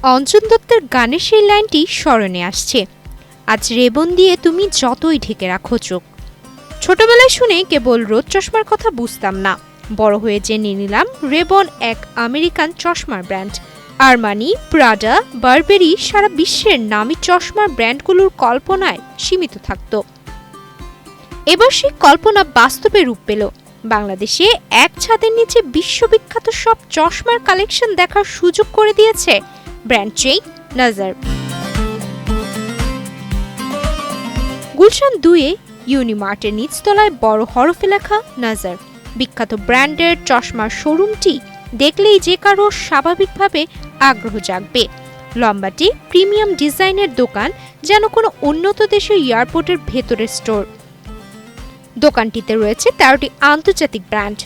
অঞ্জন দত্তের গানের সেই লাইনটি স্মরণে আসছে, আজ রেবন দিয়ে তুমি যতই ঢেকে রাখো চোখ। ছোটবেলায় শুনে কেবল রোদ চশমার কথা বুঝতাম না, বড় হয়ে জেনে নিলাম রেবন এক আমেরিকান চশমার ব্র্যান্ড। আরমানি, প্রাডা, বারবেরি সারা বিশ্বের নামী চশমার ব্র্যান্ডগুলোর কল্পনায় সীমিত থাকত। এবার সেই কল্পনা বাস্তবে রূপ পেল। বাংলাদেশে এক ছাদের নিচে বিশ্ববিখ্যাত সব চশমার কালেকশন দেখার সুযোগ করে দিয়েছে ব্র্যান্ড চেইন নাজার। গুলশান 2-এ ইউনিমার্টের নিচতলায় বড় হরফে লেখা নাজার। বিখ্যাত ব্র্যান্ডের চশমার শোরুমটি দেখলেই যে কারো স্বাভাবিকভাবে আগ্রহ জাগবে। লম্বাটি প্রিমিয়াম ডিজাইনের দোকান, যেন কোনো উন্নত দেশের এয়ারপোর্টের ভেতরের স্টোর। দোকানটিতে রয়েছে 13টি আন্তর্জাতিক brand: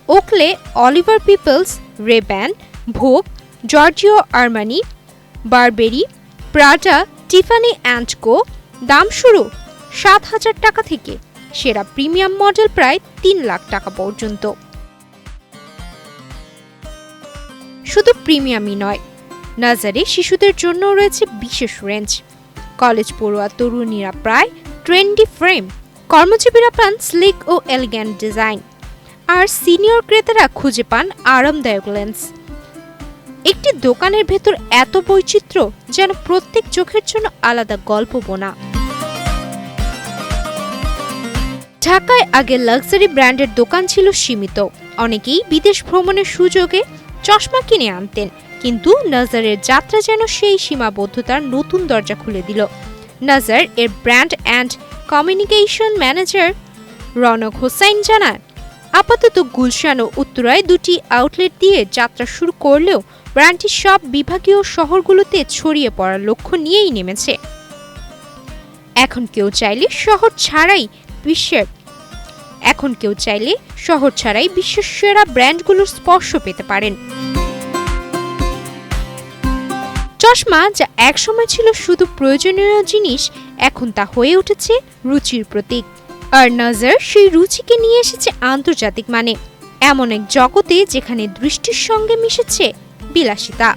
Oakley, Oliver Peoples, Ray-Ban, Vogue, Giorgio Armani, Burberry, Prada, Tiffany and Co. দাম শুরু 7,000 টাকা থেকে, সেরা প্রিমিয়াম মডেল প্রায় 3 লাখ টাকা পর্যন্ত। শুধু প্রিমিয়ামই নয়, নাজারে শিশুদের জন্য রয়েছে বিশেষ রেঞ্জ। কলেজ পড়ুয়া তরুণীরা প্রায় ট্রেন্ডি ফ্রেম, কর্মজীবীরা পান স্লিক ও এলিগ্যান্ট ডিজাইন, আর সিনিয়র ক্রেতারা খুঁজে পান আরামদায়ক লেন্স। একটি দোকানের ভেতর এত বৈচিত্র্য, যেন প্রত্যেক চোখের জন্য আলাদা গল্প বোনা। ঢাকায় আগে লাক্সারি ব্র্যান্ডের দোকান ছিল সীমিত, অনেকেই বিদেশ ভ্রমণের সুযোগে চশমা কিনে আনতেন, কিন্তু নাজারের যাত্রা যেন সেই সীমাবদ্ধতার নতুন দরজা খুলে দিল। নাজার এর brand and communication manager Raunak Hossain জানান, আপাতত গুলশান ও উত্তরায় 2টি আউটলেট দিয়ে যাত্রা শুরু করলেও ব্র্যান্ডটি সব বিভাগীয় শহরগুলোতে ছড়িয়ে পড়ার লক্ষ্য নিয়েই নেমেছে। এখন কেউ চাইলে শহর ছাড়াই বিশ্বের সেরা ব্র্যান্ডগুলোর স্পর্শ পেতে পারেন। চশমা যা একসময় ছিল শুধু প্রয়োজনীয় জিনিস, এখন তা হয়ে উঠেছে রুচির প্রতীক। আর নাজার সেই রুচিকে নিয়ে এসেছে আন্তর্জাতিক মানে, এমন এক জগতে যেখানে দৃষ্টির সঙ্গে মিশেছে বিলাসিতা।